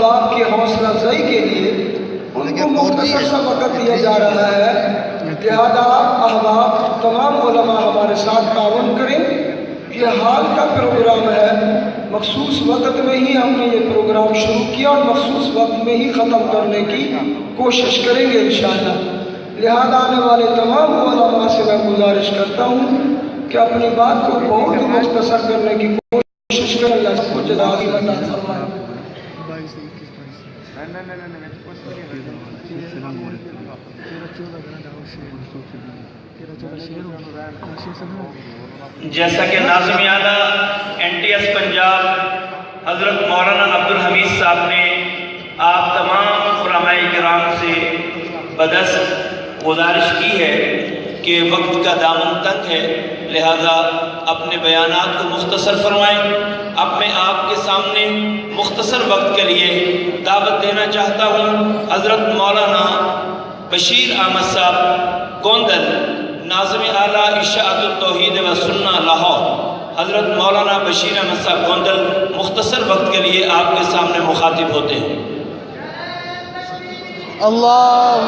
احباب کی حوصلہ افزائی کے لیے ان کو مختصر سا وقت دیا جا رہا ہے، لہذا احباب تمام علماء ہمارے ساتھ تعاون کریں۔ یہ حال کا پروگرام ہے، مخصوص وقت میں ہی ہم نے یہ پروگرام شروع کیا اور مخصوص وقت میں ہی ختم کرنے کی کوشش کریں گے انشاءاللہ۔ لہذا آنے والے تمام علماء سے میں گزارش کرتا ہوں کہ اپنی بات کو بہت مختصر کرنے کی کوشش کریں۔ اللہ سب کو جزاک عطا فرمائے۔ جیسا کہ ناظم اعلیٰ NTS پنجاب حضرت مولانا عبدالحمید صاحب نے آپ تمام علماء کرام سے بدست گزارش کی ہے کہ وقت کا دامن تنگ ہے، لہذا اپنے بیانات کو مختصر فرمائیں۔ اب میں آپ کے سامنے مختصر وقت کے لیے دعوت دینا چاہتا ہوں حضرت مولانا بشیر احمد صاحب گوندل، ناظم اعلیٰ اشاعت التوحید و سنہ لاہور۔ حضرت مولانا بشیر احمد صاحب گوندل مختصر وقت کے لیے آپ کے سامنے مخاطب ہوتے ہیں۔ اللہ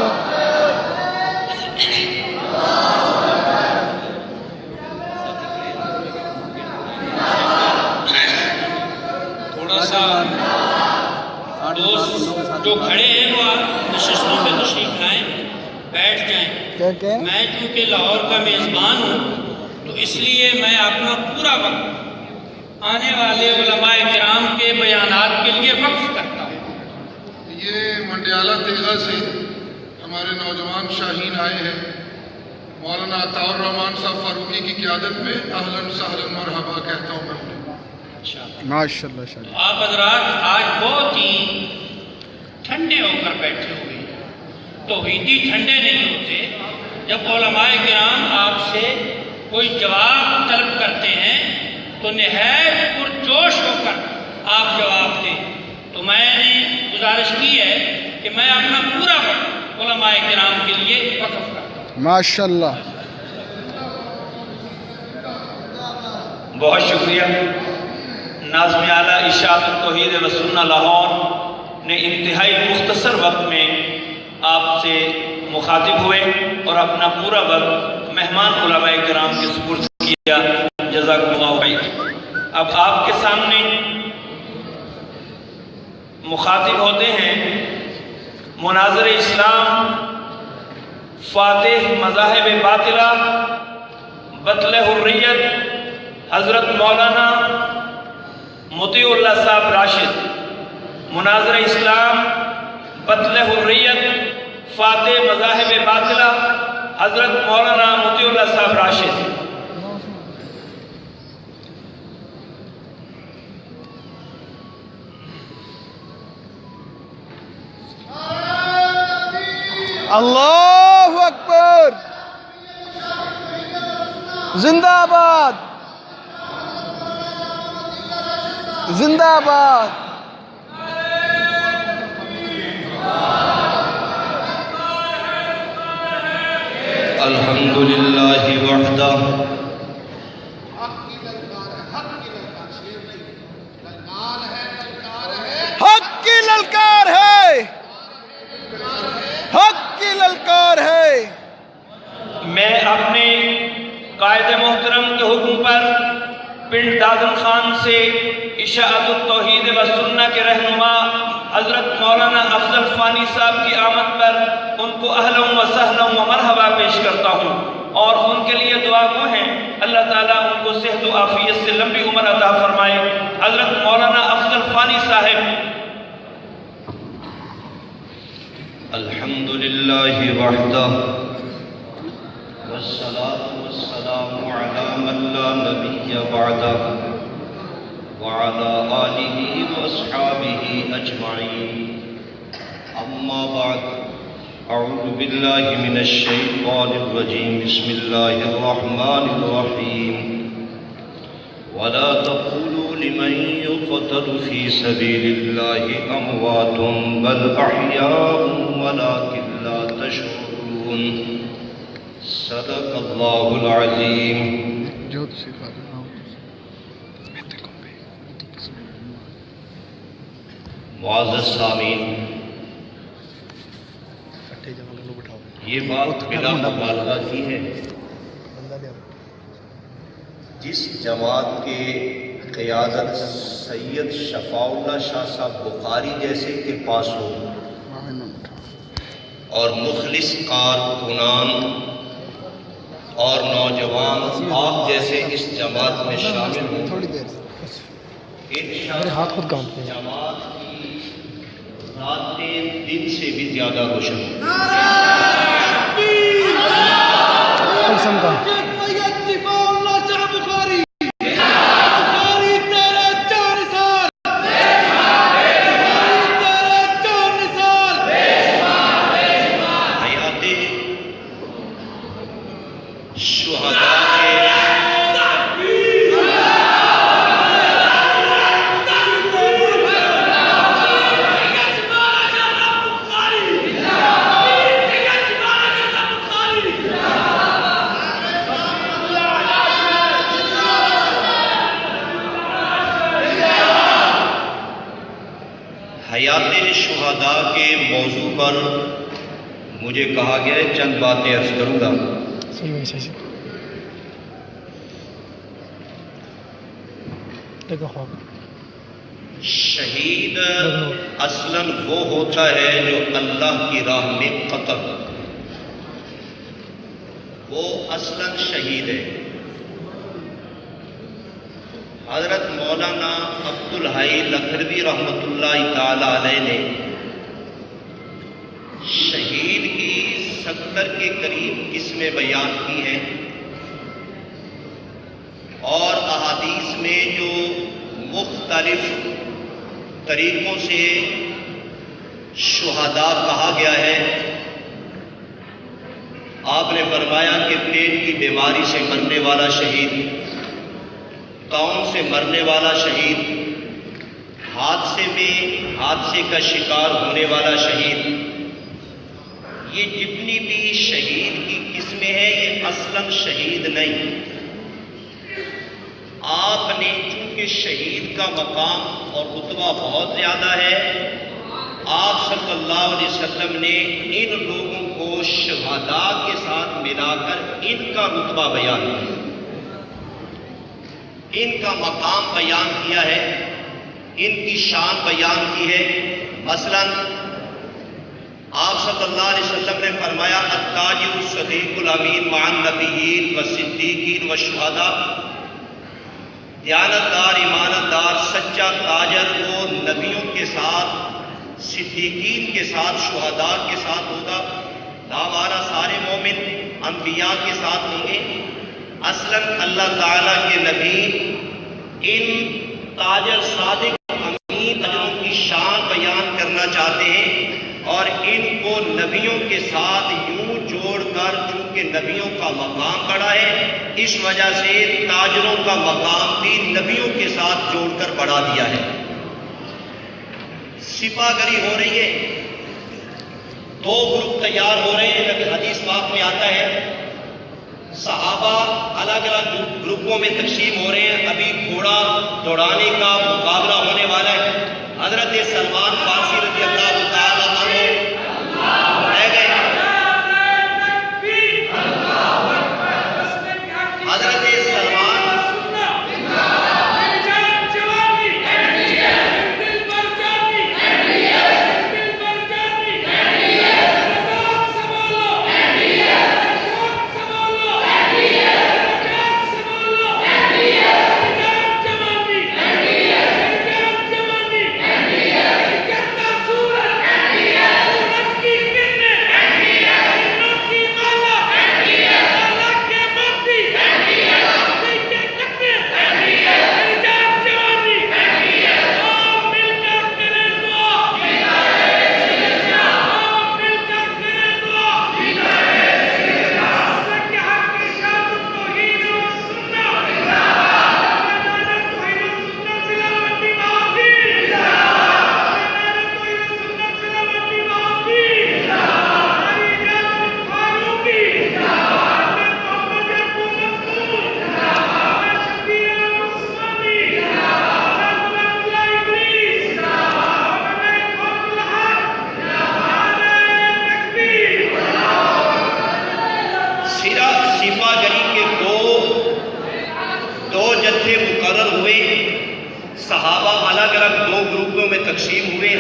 تھوڑا سا دوست جو کھڑے ہیں وہ نشستوں پہ تشریف لائیں، بیٹھ جائیں۔ میں چونکہ لاہور کا میزبان ہوں تو اس لیے میں اپنا پورا وقت آنے والے علماء کرام کے بیانات کے لیے وقف کرتا ہوں۔ یہ منڈیالہ تیغہ سے ہمارے نوجوان شاہین آئے ہیں، مولانا عطاء الرحمان صاحب فاروقی کی قیادت میں اہلاً سہلاً مرحبا کہتا ہوں میں انہیں۔ ماشاءاللہ۔ آپ حضرات آج بہت ہی ٹھنڈے ہو کر بیٹھے ہوئے ہیں، توحیدی ٹھنڈے نہیں ہوتے۔ جب علماء کرام آپ سے کوئی جواب طلب کرتے ہیں تو نہایت پرجوش ہو کر آپ جواب دیں۔ تو میں نے گزارش کی ہے کہ میں اپنا پورا وقت علماء کرام کے لیے وقف کرتا ہوں۔ ماشاءاللہ۔ بہت شکریہ۔ ناظم اعلیٰ اشاعت التوحید و سنہ لاہور نے انتہائی مختصر وقت میں آپ سے مخاطب ہوئے اور اپنا پورا وقت مہمان علماء کرام کے سپرد کیا۔ جزاکم اللہ خیر۔ اب آپ کے سامنے مخاطب ہوتے ہیں مناظر اسلام، فاتح مذاہب باطلہ، بطل حریت، حضرت مولانا مطیع اللہ صاحب راشد۔ مناظر اسلام، بطل حریت، فاتح مذاہب باطلہ، حضرت مولانا مطیع اللہ صاحب راشد۔ اللہ اکبر، زندہ آباد، زندہ آباد۔ الحمدللہ وحدہ حق کی للکار ہے، حق کی للکار ہے۔ میں اپنے قائد محترم کے حکم پر پنڈ دادن خان سے اشاعت التوحید و سنہ کے رہنما حضرت مولانا افضل فانی صاحب کی آمد پر ان کو اہلا و سہلا و مرحبا پیش کرتا ہوں اور ان کے لیے دعا گو ہیں اللہ تعالیٰ ان کو صحت و عافیت سے لمبی عمر عطا فرمائے۔ حضرت مولانا افضل فانی صاحب۔ الحمدللہ وحدہ والصلاة والسلام علی من لا نبی بعدہ وعلی آلہ واصحابہ اجمعین، اما بعد، اعوذ باللہ من الشیطان الرجیم، بسم اللہ الرحمن الرحیم، ولا تقولوا لمن يقتل في سبيل الله أموات بل أحياء ولكن لا تشعرون، صدق الله العظيم۔ معزز سامعین، یہ بات بلا مبالغہ کی ہے، جس جماعت کے قیادت سید شفاء اللہ شاہ صاحب بخاری جیسے کے پاس ہو اور مخلص کارکنان اور نوجوان آپ جیسے اس جماعت میں شامل ہوں، انشاءاللہ جماعت کی راتیں دن سے بھی زیادہ روشن ہوں۔ حیات شہداء کے موضوع پر مجھے کہا گیا ہے چند باتیں عرض کروں گا۔ شہید اصلاً وہ ہوتا ہے جو اللہ کی راہ میں قتل، وہ اصلاً شہید ہے۔ حضرت مولانا عبدالحی لکھنوی رحمۃ اللہ تعالی علیہ نے شہید کی 70 کے قریب قسمیں بیان کی ہیں، اور احادیث میں جو مختلف طریقوں سے شہداء کہا گیا ہے، آپ نے فرمایا کہ پیٹ کی بیماری سے مرنے والا شہید، طاعون سے مرنے والا شہید، حادثے کا شکار ہونے والا شہید، یہ جتنی بھی شہید کی قسمیں ہیں یہ اصلاً شہید نہیں۔ آپ نے چونکہ شہید کا مقام اور رتبہ بہت زیادہ ہے، آپ صلی اللہ علیہ وسلم نے ان لوگوں کو شہداء کے ساتھ ملا کر ان کا رتبہ بیان کیا، ان کا مقام بیان کیا ہے، ان کی شان بیان کی ہے۔ مثلا آپ صلی اللہ علیہ وسلم نے فرمایا التاجر الصدیق الامین مع النبیین والصدیقین والشہداء، دیانت دار، ایمانت دار، سچا تاجر وہ نبیوں کے ساتھ، صدیقین کے ساتھ، شہداء کے ساتھ ہوگا۔ ہمارا سارے مومن انبیاء کے ساتھ ہوں گے۔ اصلاً اللہ تعالیٰ کے نبی ان تاجر صادق امین تاجروں کی شان بیان کرنا چاہتے ہیں، اور ان کو نبیوں کے ساتھ یوں جوڑ کر، چونکہ نبیوں کا مقام بڑا ہے، اس وجہ سے تاجروں کا مقام بھی نبیوں کے ساتھ جوڑ کر بڑھا دیا ہے۔ سپاہ گری ہو رہی ہے، دو گروپ تیار ہو رہے ہیں، لیکن حدیث پاک میں آتا ہے صحابہ الگ الگ گروپوں میں تقسیم ہو رہے ہیں۔ ابھی گھوڑا دوڑانے کا مقابلہ ہونے والا ہے۔ حضرت سلمان فارسی رضی اللہ تعالیٰ عنہ رہ گئے۔ حضرت سلمان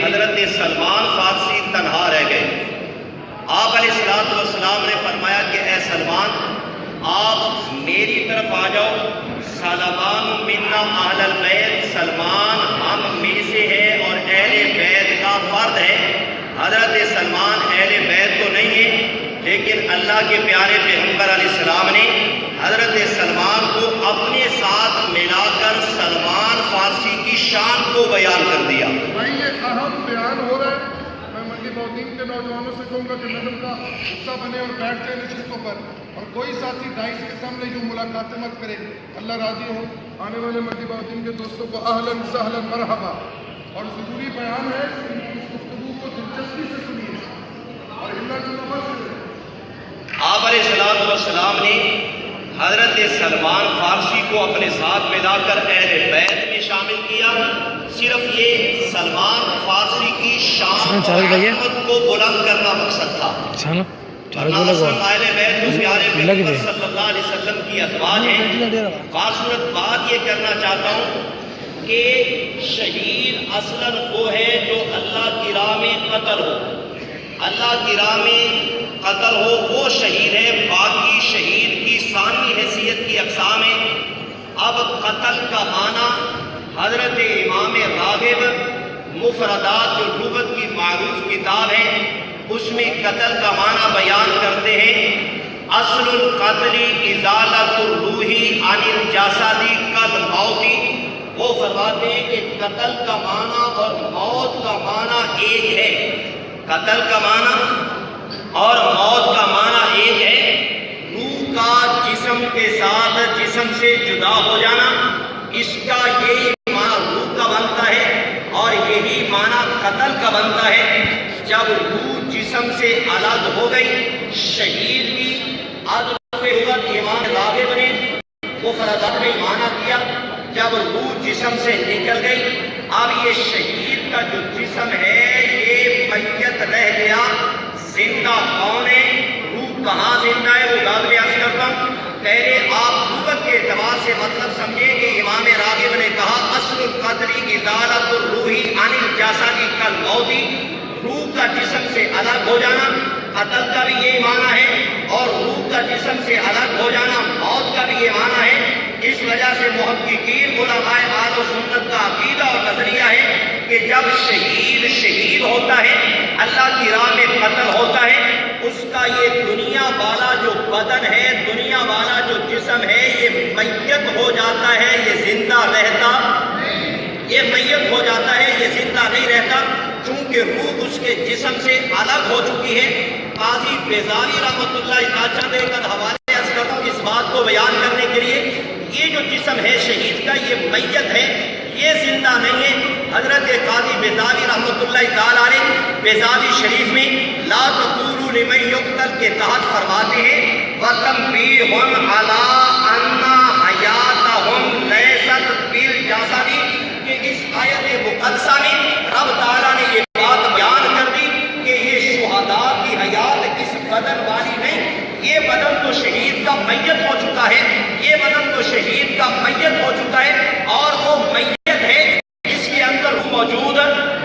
حضرت سلمان فارسی تنہا رہ گئے۔ آپ علیہ السلام نے فرمایا کہ اے سلمان آپ میری طرف آ جاؤ، سلمان منا اہل البیت، سلمان ہم میں سے ہے اور اہل بیت کا فرد ہے۔ حضرت سلمان اہل بیت تو نہیں ہے، لیکن اللہ کے پیارے پیغمبر علیہ السلام نے حضرت سلمان کو اپنے ساتھ ملا کر سلمان فارسی کی شان کو بیان کر دیا۔ بھائی یہ اہم بیان ہو رہا ہے، میں منڈی بہتین کے نوجوانوں سے کہوں گا کہ نظم کا حصہ بنے اور بیٹھتے ہیں نشستوں پر، اور کوئی ساتھی دائش کے سامنے جو ملاقاتیں مت کرے۔ اللہ راضی ہو آنے والے منڈی بہتین کے دوستوں کو اہلاً سہلاً مرحبا، اور ضروری بیان ہے اس گفتگو کو دلچسپی سے سنیے اور ہمت سے۔ آپ علیہ السلام نے حضرت سلمان فارسی کو اپنے ساتھ ملا کر اہل بیت میں شامل کیا۔ صرف یہ سلمان فارسی کی شان کو بلند کرنا مقصد تھا۔ اہل بیت تو پیارے پیغمبر صلی اللہ علیہ وسلم کی ازواج ہیں۔ خاص بات یہ کرنا چاہتا ہوں کہ شہید اصلاً وہ ہے جو اللہ کی راہ میں قتل ہو، اللہ کی راہ میں قتل ہو وہ شہید ہے۔ باقی شہید کی ثانی حیثیت کی اقسام ہے۔ اب قتل کا معنی حضرت امام راغب مفردات جو لغت کی معروف کتاب ہے اس میں قتل کا معنی بیان کرتے ہیں۔ اصل القتل ازالۃ الروح عن الجسد کالموت۔ وہ فرماتے ہیں کہ قتل کا معنی اور موت کا معنی ایک ہے۔ قتل کا معنی اور موت کا معنی ایک ہے۔ روح کا جسم کے ساتھ جسم سے جدا ہو جانا، اس کا یہی معنی روح کا بنتا ہے اور یہی معنی قتل کا بنتا ہے۔ جب روح جسم سے الگ ہو گئی، شہید کی امام راغب نے وہ فرضات میں معنی کیا، جب روح جسم سے نکل گئی اب یہ شہید کا جو جسم ہے یہ میت رہ گیا، زندہ کون ہے، روح کہاں زندہ ہے وہ بعد میں عرض کرتا ہوں۔ پہلے آپ لغت کے اعتبار سے مطلب سمجھیں کہ امام راغب نے کہا اصل القتل ازالۃ الروح عن الجسد کالموت، روح کا جسم سے الگ ہو جانا، قتل کا بھی یہ معنی ہے، اور روح کا جسم سے الگ ہو جانا موت کا بھی یہ معنی ہے۔ اس وجہ سے محققین علماء اہل سنت کا عقیدہ اور نظریہ ہے کہ جب شہید ہوتا ہے، اللہ کی راہ میں قتل ہوتا ہے، اس کا یہ دنیا والا جو بدن ہے، دنیا والا جو جسم ہے یہ میت ہو جاتا ہے، یہ زندہ رہتا، یہ میت ہو جاتا ہے، یہ زندہ نہیں رہتا، چونکہ روح اس کے جسم سے الگ ہو چکی ہے۔ قاضی بیضاوی رحمۃ اللہ تعالی علیہ کا حوالے عرض کرتا ہوں اس بات کو بیان کرنے کے لیے، یہ جو جسم ہے شہید کا یہ میت ہے، یہ زندہ نہیں ہے۔ حضرت قاضی بیضاوی رحمۃ اللہ تعالی علیہ بیضاوی شریف میں لا تقولوا لمن یقتل کے تحت فرماتے ہیں وَتَنْبِیہٌ عَلَىٰ أَنَّ حَیَاتَهُمْ لَیْسَتْ بِالْجَسَدِ، کہ اس آیت مقدسہ میں رب تعالیٰ نے یہ بات بیان کر دی کہ یہ شہداء کی حیات اس بدن والی نہیں، یہ بدن تو شہید کا میت ہو چکا ہے، یہ بدن تو شہید کا میت ہو چکا ہے، اور وہ میت ہے جس کے اندر روح موجود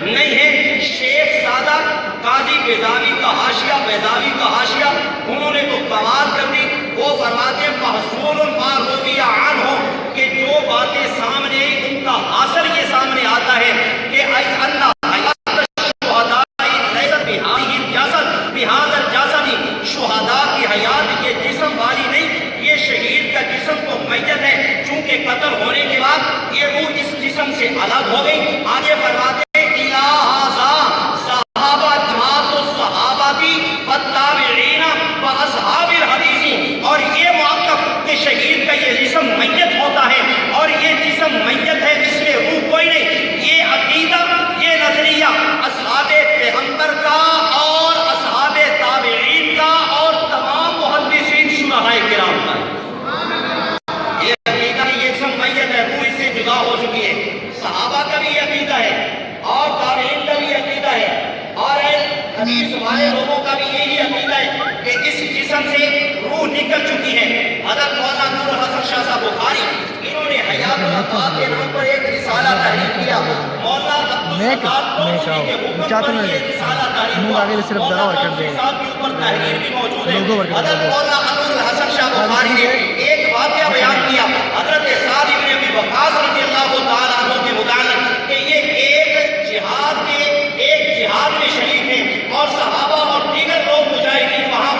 نہیں ہے۔ شیخ سادہ قاضی بیضاوی کا حاشیہ انہوں نے تو کمال کر دی، وہ فرماتے ہیں محصول ما روی عنہ، کہ جو باتیں سامنے ان کا حاصل یہ سامنے آتا ہے کہ اللہ شہداء کی حیات یہ جسم والی نہیں، یہ شہید کا جسم تو میت ہے، چونکہ قتل ہونے کے بعد یہ روح اس جسم سے الگ ہو گئی۔ آگے فرماتے ہیں الہٰذا صحابہ جماعت الصحابتی والتابعین واصحاب الحدیث، اور یہ موقف کہ شہید کا یہ جسم میت ہوتا ہے اور یہ جسم میت ہے، اس میں روح کوئی نہیں، یہ عقیدہ یہ نظریہ اصحاب پیغمبر کا اور اصحاب تابعین کا اور تمام محدثین شرحائے کرام کا ہے۔ یہ عقیدہ یہ جسم میت ہے، روح اس سے جدا ہو چکی ہے۔ صحابہ کا بھی یہ عقیدہ ہے اور تابعین کا بھی عقیدہ ہے، اور حدیث والے لوگوں کا بھی یہی عقیدہ ہے کہ اس جسم سے روح نکل چکی ہے۔ حضرت مولانا نور حسن شاہ صاحب بخاری، انہوں نے حیات الافاق کے نام پر ایک رسالہ تحریر کیا۔ مولانا عبدالستار توسیع کے حکم پر یہ رسالہ تحریر ہوا۔ مولانا توسیع صاحب کے اوپر تحریر بھی موجود ہے۔ حضرت مولانا انور الحسن شاہ بخاری نے ایک واقعہ بیان کیا حضرت سعد بن ابی وقاص رضی اللہ تعالیٰ عنہ کے متعلق کہ یہ ایک جہاد میں شریک ہیں اور صحابہ اور دیگر لوگ مجاہدین وہاں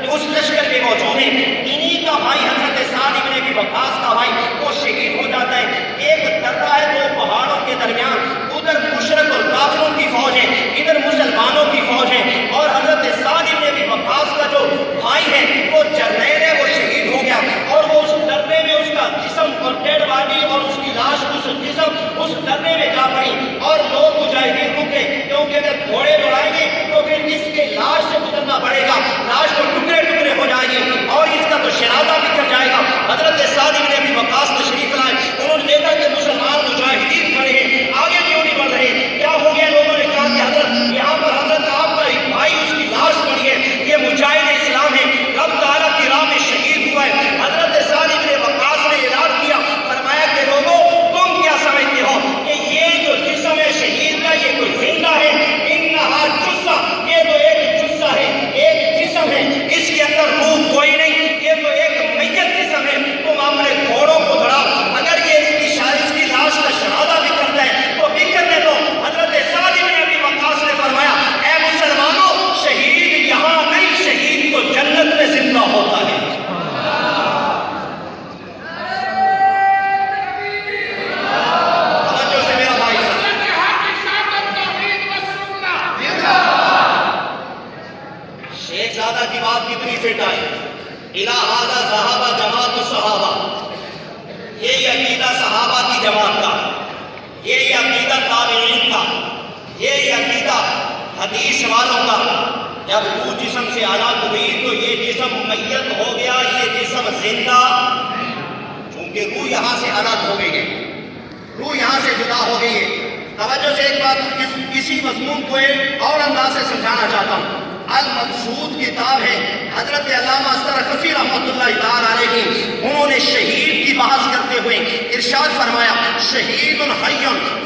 اس لشکر میں موجود ہیں۔ انہی کا بھائی حضرت سعد بن ابی وقاص کا بھائی وہ شہید ہو جاتا ہے۔ ایک درہ ہے دو پہاڑوں کے درمیان، ادھر مشرک اور کافروں کی فوج ہے، ادھر مسلمانوں کی فوج ہے، اور حضرت سعد بن ابی وقاص کا جو بھائی ہے وہ جرنیل ہے، وہ شہید ہو گیا، اور وہ اس درے میں اس کا جسم اور ڈیڈ باڈی اور اس کی لاش اس درے میں جا پڑی، اور لوگ مجاہدین رکے کیونکہ اگر گھوڑے دوڑائیں گے تو پھر اس کے لاش سے گزرنا پڑے گا، لاش کو ٹکڑے ٹکڑے ہو جائیں گے اور اس کا تو شرادہ بکھر جائے گا۔ حضرت سعد بن ابی وقاص تشریف لائے، انہوں نے دیکھا کہ مسلمان مجاہدین کھڑے ہیں، آگے کیوں نہیں بڑھ رہے، کیا ہو گیا؟ لوگوں نے کہا کہ حضرت یہاں پر حضرت آپ کا ایک بھائی اس کی لاش پڑی ہے، یہ مجاہد اسلام ہے، رب تعالیٰ کی راہ میں شہید ہوا ہے۔ حضرت سعد بن وقاص نے اعلان کیا، فرمایا کہ لوگوں تم کیا سمجھتے ہو کہ یہ جو جسم ہے شہید کا یہ کوئی زندہ ہے؟ انہا جثہ، یہ تو ایک جثہ ہے، ایک جسم ہے، اس کے اندر روح کوئی نہیں، یہ تو ایک میت جسم ہے، تم اپنے گھوڑوں کو دوڑاؤ، اگر یہ اس کی لاش کا شہادہ بھی کرتا ہے تو بھی کرنے دو۔ حضرت سعد بن ابی وقاص نے فرمایا اے مسلمانوں، شہید یہاں نہیں، شہید تو جنت میں زندہ ہوتا ہے۔ کی بات کتنی فٹ آئی، الہ ھذا ذہب جماعت الصحابہ، یہ عقیدہ صحابہ کی جماعت کا، یہ عقیدہ تابعین کا، یہ عقیدہ حدیث والوں کا۔ جب روح جسم سے الگ ہوئی تو یہ جسم میت ہو گیا، یہ جسم زندہ، چونکہ روح یہاں سے الگ ہو گئی ہے، روح یہاں سے جدا ہو گئی ہے۔ توجہ سے ایک بات اسی مضمون کو ایک اور انداز سے سمجھانا چاہتا ہوں۔ المقصود کتاب ہے، حضرت علامہ سرخسی رحمۃ اللہ تعالیٰ علیہ کی، انہوں نے شہید کی بحث کرتے ہوئے ارشاد فرمایا شہید حی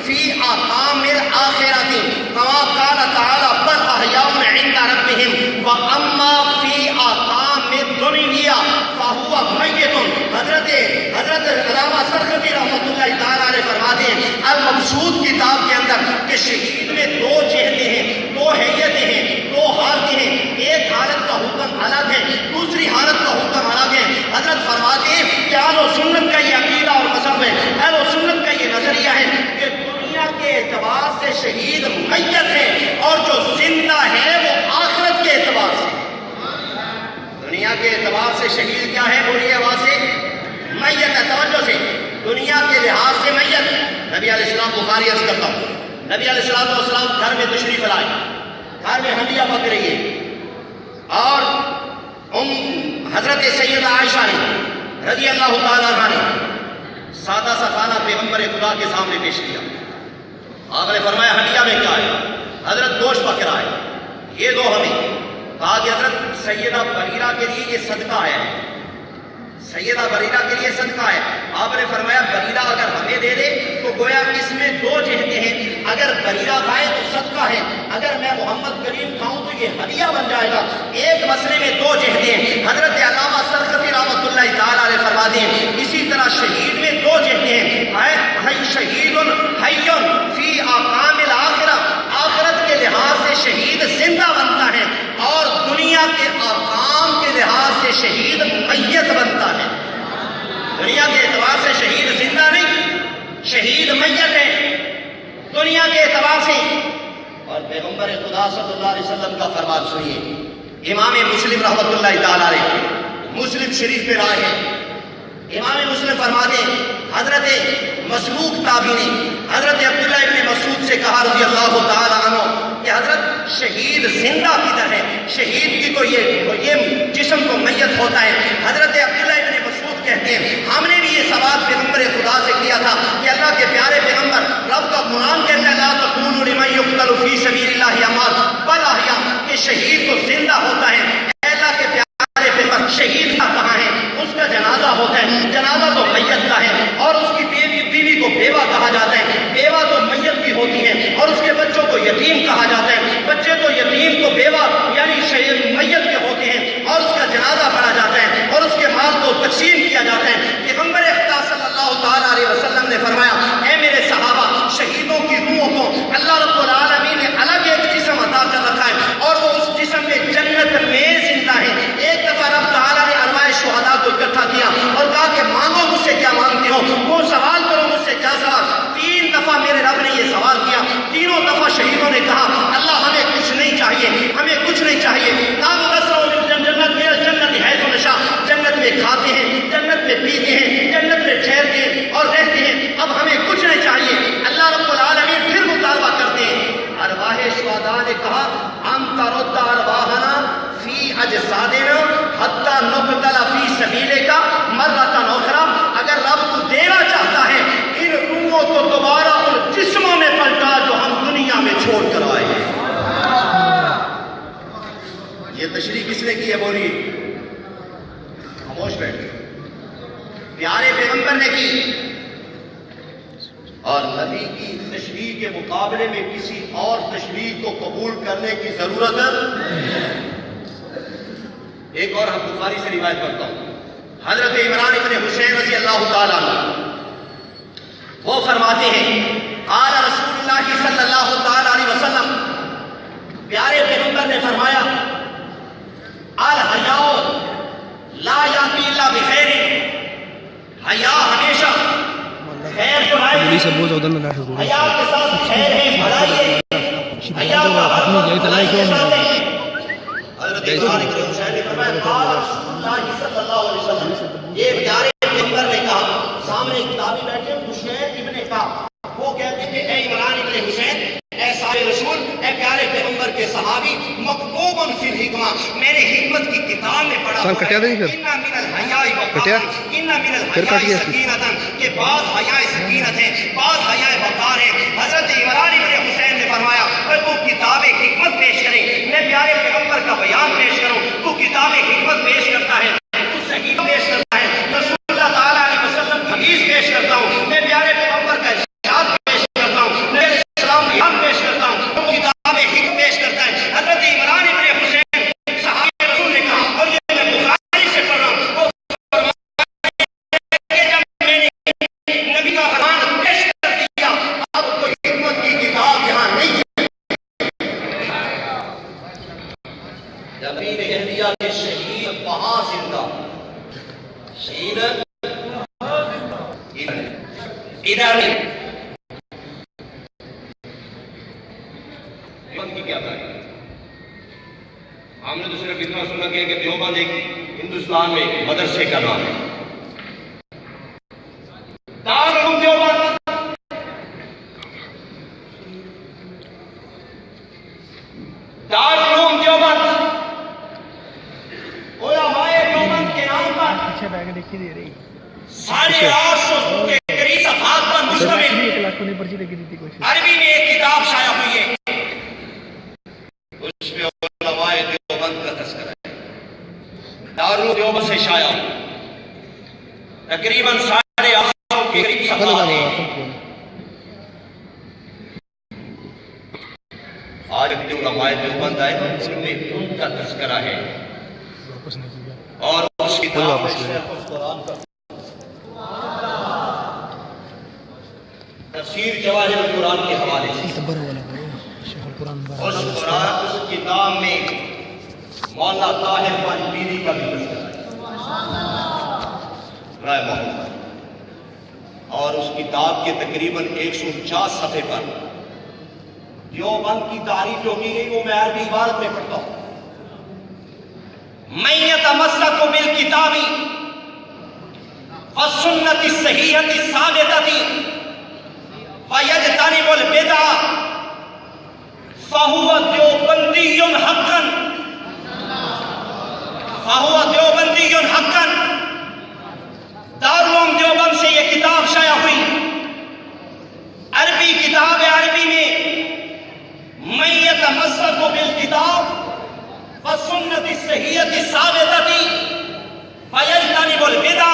فی احکام الآخرۃ کما قال تعالیٰ بل احیاء عند ربہم واما فی احکام الدنیا فہو میت۔ حضرت علامہ سرخسی رحمۃ اللہ تعالیٰ علیہ فرماتے ہیں المقصود کتاب کے اندر کہ شہید میں دو جہتیں ہیں، دو حیتیں ہیں، دو حالتیں ہیں، ایک حالت کا حکم الگ ہے، دوسری حالت کا حکم الگ ہے۔ حضرت فرماتے ہیں کہ اہل و سنت کا یہ عقیدہ اور مذہب ہے، اہل و سنت کا یہ نظریہ ہے کہ دنیا کے اعتبار سے شہید میت ہے اور جو زندہ ہے وہ آخرت کے اعتبار سے، دنیا کے اعتبار سے شہید کیا ہے؟ بولیے آواز سے، میت ہے۔ توجہ سے، دنیا کے لحاظ سے میت۔ نبی علیہ السلام، بخاری عرض کرتا ہوں، نبی علیہ السلام گھر میں تشریف لائے، گھر میں ہنڈیاں پک رہی ہے اور حضرت سیدہ عائشہ نے رضی اللہ تعالیٰ عنہ نے سادہ سا کھانا پیغمبر خدا کے سامنے پیش کیا۔ آپ نے فرمایا ہنڈیا میں کیا ہے؟ حضرت گوشت پک رہا ہے، یہ دو ہمیں۔ کہا کہ حضرت سیدہ بریرہ کے لیے یہ صدقہ ہے، سیدہ بریرہ کے لیے صدقہ ہے۔ آپ نے فرمایا بریرہ اگر ہمیں دے دے تو گویا اس میں دو جہتیں ہیں، اگر بریرہ کھائے تو صدقہ ہے، اگر میں محمد کریم کھاؤں تو یہ ہدیہ بن جائے گا۔ ایک مسئلے میں دو جہتیں ہیں۔ حضرت علامہ سرخسی رحمۃ اللہ تعالیٰ علیہ فرماتے ہیں اسی طرح شہید میں دو جہتیں ہیں، شہید حی فی احکام الآخرہ، آخرت کے لحاظ سے شہید زندہ بنتا ہے اور دنیا کے احکام کے لحاظ سے شہید میت بنتا ہے۔ دنیا کے اعتبار سے شہید زندہ نہیں، شہید میت ہے دنیا کے اعتبار سے۔ اور پیغمبر خدا صلی اللہ علیہ وسلم کا فرمان سنیے، امام مسلم رحمۃ اللہ تعالیٰ علیہ، مسلم شریف پہ رائے ہے، امام مسلم فرماتے ہیں حضرت مسلوق تابعی نے حضرت عبداللہ ابن مسعود سے کہا رضی اللہ تعالیٰ عنہ کہ حضرت شہید زندہ کدھر ہے؟ شہید کی تو یہ جسم تو میت ہوتا ہے۔ حضرت عبداللہ ابن مسعود کہتے ہیں ہم نے بھی یہ سوال پیغمبر خدا سے کیا تھا کہ اللہ کے پیارے پیغمبر، رب کا قرآن کہتا ہے لا تقولوا لمن يقتل في سبيل الله اموات بل احیاء، کہ شہید تو زندہ ہوتا ہے۔ اے اللہ کے پیارے پیغمبر، شہید کہاں ہے؟ اس کا زمین کو بیوہ یعنی میت کے ہوتے ہیں اور اس کا جنازہ پڑھا جاتا ہے اور اس کے مال کو تقسیم کیا جاتا ہے. پیغمبر خدا صلی اللہ تعالیٰ علیہ وسلم نے فرمایا اے میرے صحابہ شہیدوں کی روحوں کو اللہ رب العالمین نے الگ ایک جسم عطا کر رکھا ہے اور وہ اس جسم میں جنت میں زندہ ہے. ایک دفعہ رب تعالیٰ نے ارواح شہداء کو اکٹھا کیا اور کہا کہ مانگو مجھ سے کیا مانگتے ہو, وہ سوال کرو مجھ سے کیا سوال. 3 دفعہ میرے رب نے یہ سوال کیا. تینوں دفعہ شہیدوں نے کہا اللہ ہمیں کچھ نہیں چاہیے, ہمیں کچھ نہیں چاہیے. جنت میں کھاتے ہیں, جنت میں پیتے ہیں, جنت میں ٹھہرتے ہیں اور رہتے ہیں, اب ہمیں کچھ نہیں چاہیے. اللہ رب العالمین پھر مطالبہ کرتے ہیں. ارواح شہداء نے کہا ہم ترد ارواحنا فی اجسادنا حتی نقتل فی سبیلک مرۃ اخری. اگر رب تو دینا چاہتا ہے ان روحوں کو دوبارہ ان جسموں میں پلٹا جو ہم دنیا میں چھوڑ کر آئے ہیں. یہ تشریح کس نے کی ہے بولیے؟ خاموش بیٹھے. پیارے پیغمبر نے کی اور نبی کی تشریح کے مقابلے میں کسی اور تشریح کو قبول کرنے کی ضرورت ہے. ایک اور ہم بخاری سے روایت کرتا ہوں. حضرت عمران ابن حسین رضی اللہ تعالیٰ عنہ وہ فرماتے ہیں قال رسول اللہ صلی اللہ تعالیٰ علیہ وسلم, پیارے پیغمبر نے فرمایا الحیاء لا یاتی الا بخیر. حیا ہمیشہ خیر کو لائے, حیا کے ساتھ خیر ہے, بھلائی ہے. حیا کا حضرت عمران ابن حسین نے فرمایا قال رسول اللہ صلی اللہ علیہ وسلم. یہ پیارے پیغمبر نے کہا, سامنے کتابی بیٹھے حسین ابن کعب, وہ کہتے ہیں اے عمران ابن حسین اے صاحب رسول, اے پیارے پیغمبر کے صحابی, مکتوب فی الحکمہ, میں نے حکمت کی کتاب میں پڑھا ان من الحیاء وقار, ان من الحیاء سکینۃ, کہ بعض حیاء سکینت ہے, بعض حیاء وقار ہے. حضرت عمران ابن حسین نے فرمایا تو کتاب حکمت پیش کریں, میں پیارے پیغمبر کا بیان پیش کروں. تو کتاب حکمت پیش کرتا ہے, تو صحیح پیش کرتا ہے, رسول اللہ تعالیٰ علیہ وسلم حدیث پیش کرتا ہوں, میں پیارے پیغمبر کا ارشاد پیش کرتا ہوں, میں اسلام بیان پیش کرتا ہوں. تو کتاب حکمت پیش کرتا ہے. حضرت عمران ابن حسین صحابہ رسول نے کہا, اور یہ میں بخاری سے پڑھ رہا ہوں, وہ جب میں نے نبی کا فرمان پیش کر دیا, اب کوئی حکمت کی کتاب یہاں نہیں. نبی نے کہہ دیا کہ شہید وہاں زندہ, شہید ادھر نہیں. دیوبند کی کیا تاریخ؟ ہم نے تو صرف اتنا سنا کہ دیوبند ایک ہندوستان میں ایک مدرسے کا نام ہے. دارالعلوم دیوبند, دارالعلوم دیوبند علماء دیوبند کے نام پر 850 کے قریب صفحات پر مشتمل عربی میں ایک کتاب شائع ہوئی ہے, اس میں علماء دیوبند کا تذکرہ ہے. دارالعلوم دیوبند سے شائع تقریباً 850 کے قریب صفحات ہیں. آج علماء دیوبند آئے ان میں ان کا تذکرہ ہے اور اس کتاب میں شیخ القرآن کا تفسیر جواہر القرآن کے حوالے سے اس کتاب میں مولانا طاہر پنجبیری کا بھی تذکرہ ہے رائے محمد, اور اس کتاب کے تقریباً 149 صفحے پر دیوبند کی تعریف جو کی گئی وہ میں عربی عبارت میں پڑھتا ہوں. من یتمسک بالکتاب والسنة الصحیحة الثابتة ویجتنب البدع فہو دیوبندی حقا, فہو دیوبندی حقا. دارالعلوم دیوبند سے یہ کتاب شائع ہوئی, عربی کتاب ہے. عربی میں من یتمسک بالکتاب والسنة الصحیحة الثابتة ویجتنب البدع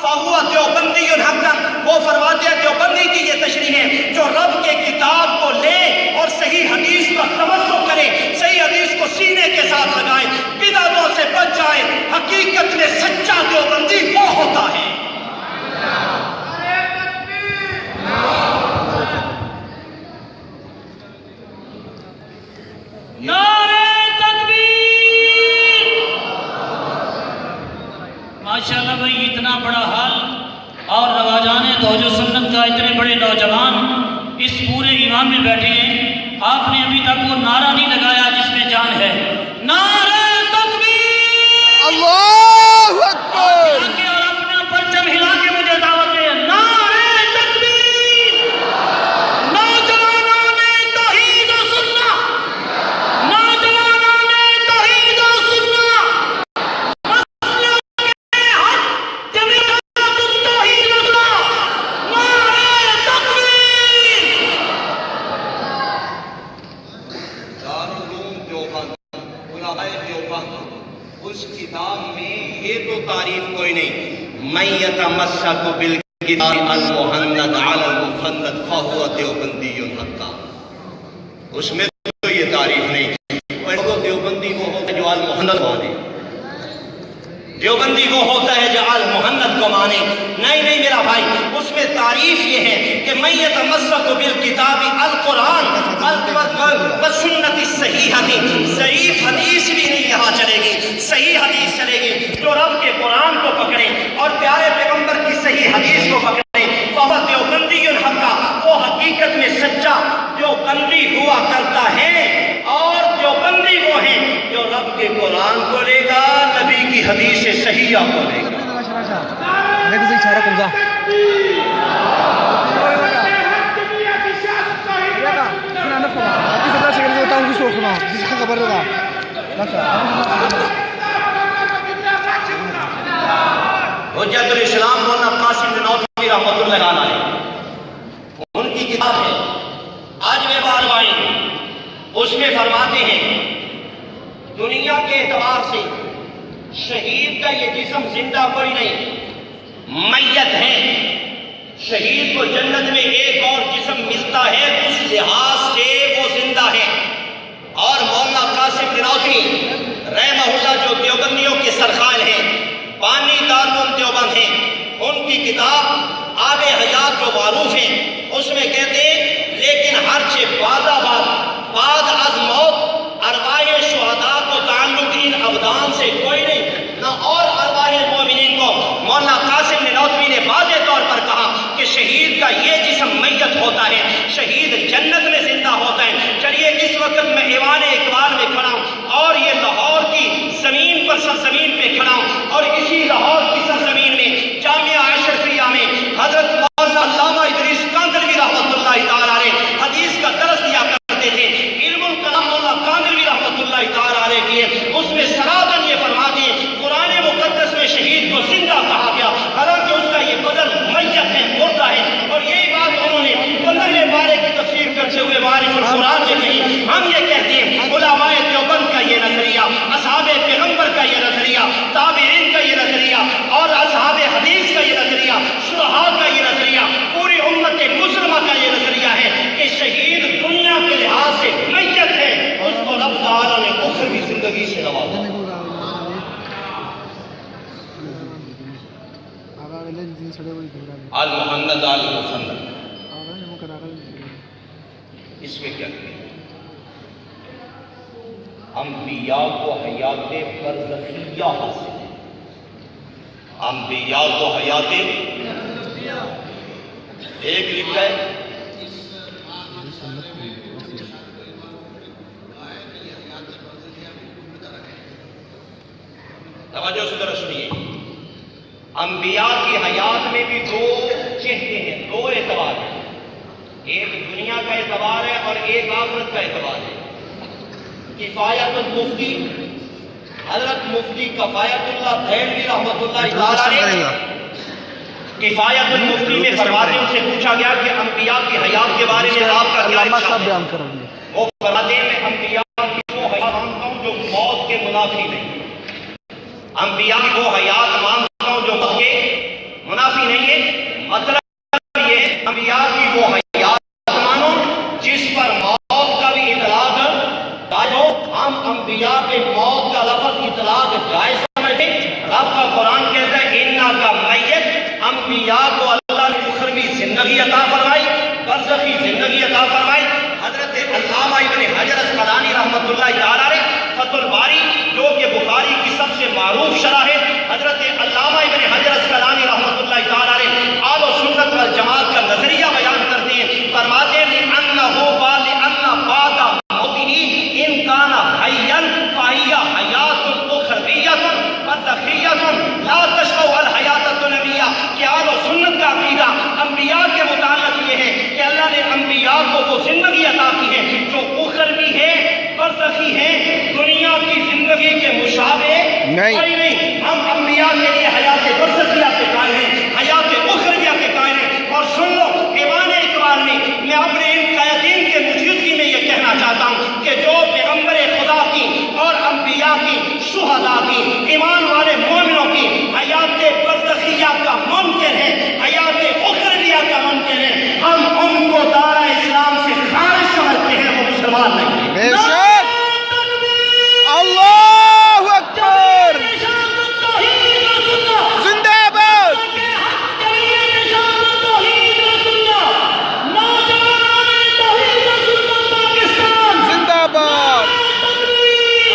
فہو دیوبندی حقا. وہ فرماتے ہیں دیوبندی کی یہ تشریح ہے جو رب کے کتاب کو لے اور صحیح حدیث کا تمسک کرے, صحیح حدیث نعرہ تکبیر! ماشاءاللہ بھائی، اتنا بڑا حال اور رواجان توجہ سنت کا، اتنے بڑے نوجوان اس پورے ایمان میں بیٹھے ہیں، آپ نے ابھی تک وہ نعرہ نہیں لگایا جس میں جان ہے۔ نعرہ تکبیر! اللہ اکبر! اور اپنا پرچم ہلا کے مجھے دعوت دے۔ نعرہ تکبیر! نوجوانوں نے توحید و سننا، نوجوانوں نے توحید و سننا، مسلک کے حق جمیعت التوحید و سننا۔ نعرہ تکبیر! دارالعلوم دیوبند، علماء دیوبند، اس کتاب میں یہ تو تعریف کوئی نہیں، من یتمسک بالکتاب المحند علی المفند فہو دیوبندی حقا، اس میں تو یہ تعریف نہیں۔ وہ دیوبندی وہ ہوتا ہے جو المحند مانے، دیوبندی وہ ہوتا ہے جو المحند کو مانے۔ نہیں نہیں میرا بھائی، اس میں تعریف یہ ہے کہ من یتمسک بالکتاب القرآن والسنت الصحیحہ، ضعیف حدیث بھی نہیں یہاں چلے گی، صحیح حدیث چلے گی۔ جو رب کے قرآن کو پکڑے اور پیارے پیغمبر کی صحیح حدیث کو پکڑے، فہو دیوبندی حقا، وہ حقیقت میں سچا دیوبندی ہوا کرتا ہے۔ اور دیوبندی وہ ہیں جو رب کے قرآن کو لے گا، نبی کی حدیث صحیحہ کو لے گا۔ حجت الاسلام مولانا قاسم نانوتوی رحمۃ اللہ علیہ، ان کی کتاب ہے عجب باربائن، اس میں فرماتے ہیں دنیا کے اعتبار سے شہید کا یہ جسم زندہ کوئی نہیں، میت ہے۔ شہید کو جنت میں ایک اور جسم ملتا ہے، اس لحاظ سے وہ زندہ ہے۔ اور مولانا قاسم نانوتوی رحمہ اللہ جو دیوبندیوں کے سرخائل ہیں، بانی دارالعلوم دیوبند ہیں، ان کی کتاب آب حیات جو معروف ہے، اس میں کہتے ہیں لیکن ہرچہ بعد از موت ارواح شہداء کو تعلق ان ابدان سے کوئی نہیں، نہ اور ارواح مومنین کو۔ مولانا قاسم نانوتوی نے واضح طور پر کہا کہ شہید کا یہ جسم میت ہوتا ہے، شہید جنت میں زندہ ہوتا ہے۔ چلیے اس وقت میں ایوان اقبال میں کھڑا ہوں اور یہ لاہور کی زمین پر سرزمین پہ کھڑا ہوں، اور اسی لاہور کی سرزمین میں جامعہ اشرفیہ میں حضرت مولانا علامہ ادریس کاندھلوی رحمۃ اللہ تعالیٰ علیہ حدیث کا درس دیا کرتے تھے۔ علم الکلام مولانا کاندھلوی رحمۃ اللہ تعالیٰ علیہ کی ہے، اس میں سرادن یہ فرماتے ہیں قرآن مقدس میں شہید کو زندہ کہا گیا، حالانکہ اس کا یہ بدن میت ہے، مردہ ہے۔ اور یہی بات انہوں نے قلم بارے کی تفسیر کرتے ہوئے معارف القرآن میں کہی۔ ہم یہ کہتے ہیں علماء دیوبند کا یہ نظریہ، اصحاب پیغمبر کا یہ نظریہ، تابعین کا یہ نظریہ، اور اصحاب حدیث کا یہ نظریہ، شرحاء کا یہ نظریہ، پوری امت مسلمہ کا یہ نظریہ ہے کہ شہید دنیا کے لحاظ سے میت ہے، اس کو رب تعالیٰ نے اخروی زندگی سے نوازا۔ المحند المفند، اس میں کیا کہیں؟ انبیاء کو حیات برزخیہ حاصل ہے، انبیاء کو حیات ایک لکھا ہے توجہ سے ذرا سنیے، انبیاء کی حیات میں بھی دو چہرے ہیں، دو اعتبار ہیں، ایک دنیا کا اعتبار ہے اور ایک آخرت کا اعتبار ہے۔ کفایت المفتی حضرت مفتی کفایت اللہ دہلوی رحمۃ اللہ تعالیٰ علیہ کفایت المفتی میں فرماتے ہیں، ان سے پوچھا گیا کہ انبیاء کی حیات کے بارے میں آپ کا کیا ارشاد ہے؟ وہ فرماتے ہیں میں انبیاء کی وہ حیات مانتا ہوں جو موت کے منافی نہیں، انبیاء کی وہ حیات مانتا ہوں جو موت کے منافی نہیں ہے۔ مطلب یہ انبیاء کی وہ حیات مانو جس پر موت کا بھی اطلاق جائز ہو۔ ہم انبیاء کے موت کا لفظ اطلاق جائز سمجھتے ہیں۔ رب کا قرآن کہتا ہے اِنَّا کا میت، انبیاء کو اللہ نے اخروی زندگی عطا فرمائی، برزخی زندگی عطا فرمائی۔ حضرت علامہ ابن حجر اسقلانی رحمۃ اللہ معروف شراحت حضرت علامہ ابن حجر اسقلانی رحمۃ اللہ تعالی علیہ اہل سنت والجماعت کا نظریہ بیان کرتے ہیں، فرماتے ہیں انہ بعد موتہ ان کان حیا فہی حیات اخرویۃ برزخیۃ لا تشبہ الحیات الدنیویہ، کہ اہل سنت کا عقیدہ انبیاء کے متعلق یہ ہے کہ اللہ نے انبیاء کو وہ زندگی عطا کی ہے جو اخروی ہے، برزخی ہے، دنیا کی زندگی کے مشابہ نہیں۔ ہم انبیاء کے لیے حیات برزخیہ کے قائل ہیں، حیات اخرویہ کے قائل ہیں۔ اور سن لو ایوان اقبال میں اپنے ان قائدین کے موجودگی میں یہ کہنا چاہتا ہوں کہ جو پیغمبر خدا کی اور انبیاء کی، شہداء کی، ایمان والے مومنوں کی حیات برزخیہ کا ممکن ہے، حیات اخرویہ کا ممکن ہے، ہم ان کو دائرہ اسلام سے خارج سمجھتے ہیں، وہ مسلمان نہیں ہیں۔ اللہ اکبر، زندہ باد، زندہ باد،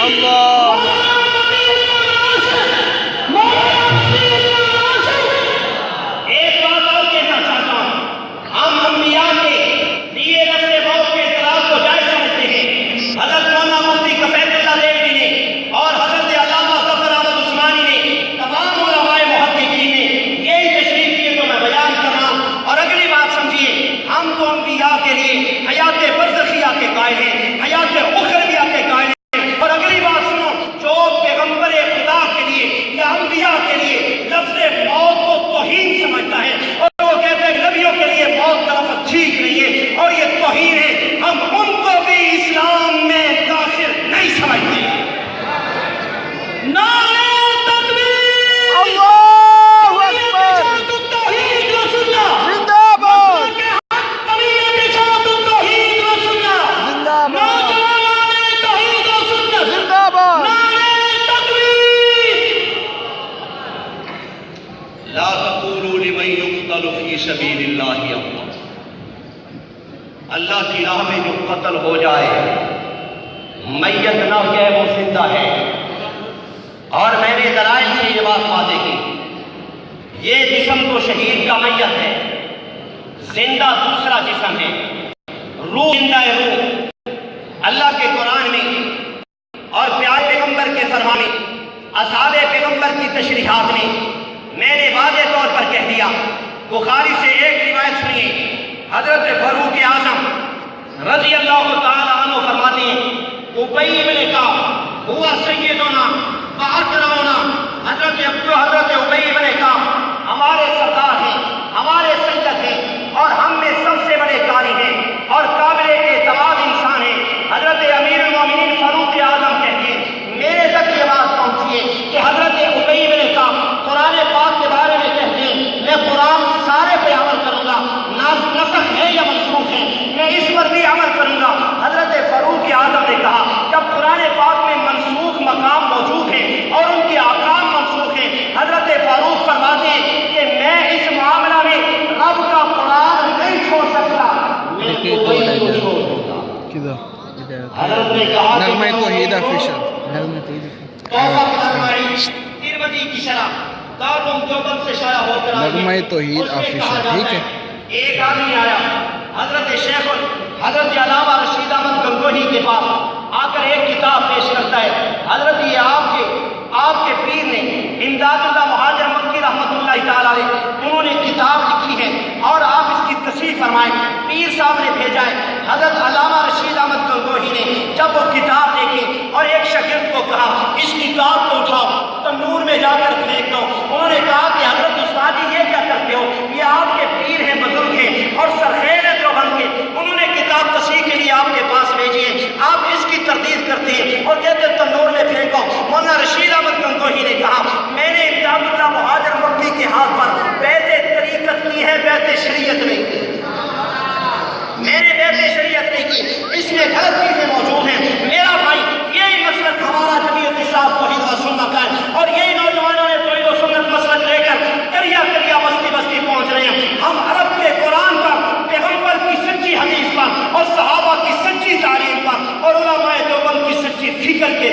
اللہ۔ ایک بات اور کہنا چاہتا ہوں، ہم انبیاء کے دیے رفع موت کے اعتراف کو جائز سمجھتے ہیں۔ حضرت مولانا مفتی کفیت اللہ دیوی نے اور حضرت علامہ ظفر احمد عثمانی نے، تمام علماء محققین نے یہی تشریح کی جو میں بیان کر رہا ہوں۔ اور اگلی بات سمجھیے، ہم تو انبیاء کے لیے حیات برزخیہ کے قائل ہیں، حیات اخرویہ کے قائل ہیں۔ اور اگلی بات سنو، جو پیغمبر خدا کے لیے یا انبیاء کے لیے لفظ موت کو توہین سمجھتا ہے اور وہ کہتے ہیں نبیوں کے لیے موت کا لفظ ٹھیک نہیں ہے اور یہ توہین ہے، ہم ان کو بھی اسلام میں داخل نہیں سمجھتے۔ نعرہ تکبیر، اللہ اکبر، زندہ باد، زندہ باد، زندہ باد۔ لا تقولوا لمن يقتل في سبيل الله اموات، اللہ کی راہ میں جو قتل ہو جائے میت نہ کہ وہ زندہ ہے۔ اور میں نے دلائل سے یہ بات واضح کی، یہ جسم تو شہید کا میت ہے، زندہ دوسرا جسم ہے، روح زندہ ہے، روح اللہ کے قرآن میں اور پیارے پیغمبر کے فرمان میں، اصحاب پیغمبر کی تشریحات میں میں نے واضح طور پر کہہ دیا۔ بخاری سے ایک روایت سنیے، حضرت فاروق اعظم رضی اللہ تعالی عنہ فرماتے ہیں، ابی بن کعب ہوا سیدنا واکرمنا، حضرت ابی بن کعب ہمارے سردار ہیں، ہمارے سید ہیں اور ہم میں سب سے بڑے قاری ہیں اور قابل اعتماد انسان ہیں۔ حضرت امیر المومنین فاروق اعظم کہتے ہیں، میرے تک یہ بات پہنچی ہے کہ حضرت ابی بن کعب قرآن پاک کے بارے میں کہتے ہیں، میں قرآن سارے پہ عمل کروں گا، نسخ ہے یا منسوخ ہے میں اس پر بھی عمل کروں گا۔ حضرت فاروق اعظم نے کہا جب قرآن پاک میں منسوخ مقام موجود ہے اور ان کے احکام منسوخ ہیں، حضرت فاروق فرماتے ہیں کہ میں اس معاملہ میں رب کا قرآن نہیں چھوڑ سکتا، میں قرآن کو چھوڑ دوں گا۔ حضرت نے کہا نغمہ توحید آفیشل، ترمذی کی شرح دارالعلوم دیوبند سے شائع ہو کر نغمہ توحید آفیشل، ٹھیک ہے۔ ایک آدمی آیا حضرت شیخ حضرت علامہ رشید احمد گنگوہی کے پاس آ کر ایک کتاب پیش کرتا ہے، حضرت یہ آپ کے پیر نے امداد اللہ مہاجر مکی رحمۃ اللہ تعالی علیہ انہوں نے کتاب لکھی ہے اور آپ اس کی تصحیح فرمائیں۔ پیر صاحب نے بھیجا ہے، حضرت علامہ رشید احمد گنگوہی نے جب وہ کتاب دیکھی اور ایک شاگرد کو کہا اس کتاب کو اٹھاؤ تنور میں جا کر پھینک دو، انہوں نے کہا کہ حضرت استاد جی یہ کیا کرتے ہو، یہ آپ کے پیر ہیں، بزرگ ہیں اور سرخیر ہیں دیوبند کے، انہوں نے کتاب تصحیح کے لیے آپ کے پاس بھیجی ہے، آپ اس کی تردید کرتے ہیں اور کہتے ہیں تنور میں پھینکو۔ مولانا رشید احمد گنگوہی نے کہا میں نے امداد اللہ مہاجر مکی کے ہاتھ پر بیعت طریقت کی ہے، بیعت شریعت نہیں کی، میں نے بیعت شریعت نہیں کی، اس میں غلط چیزیں موجود ہیں۔ میرا بھائی یہی مسلک ہمارا جمعیت اسلامی توحید و سنت ہے اور یہی نوجوانوں نے توحید و سنت مسلک لے کر کریا بستی بستی پہنچ رہے ہیں۔ ہم عرب کے قرآن پر، پیغمبر کی سچی حدیث پر اور صحابہ کی سچی تعلیم پر اور علماء دیوبند کی سچی فکر کے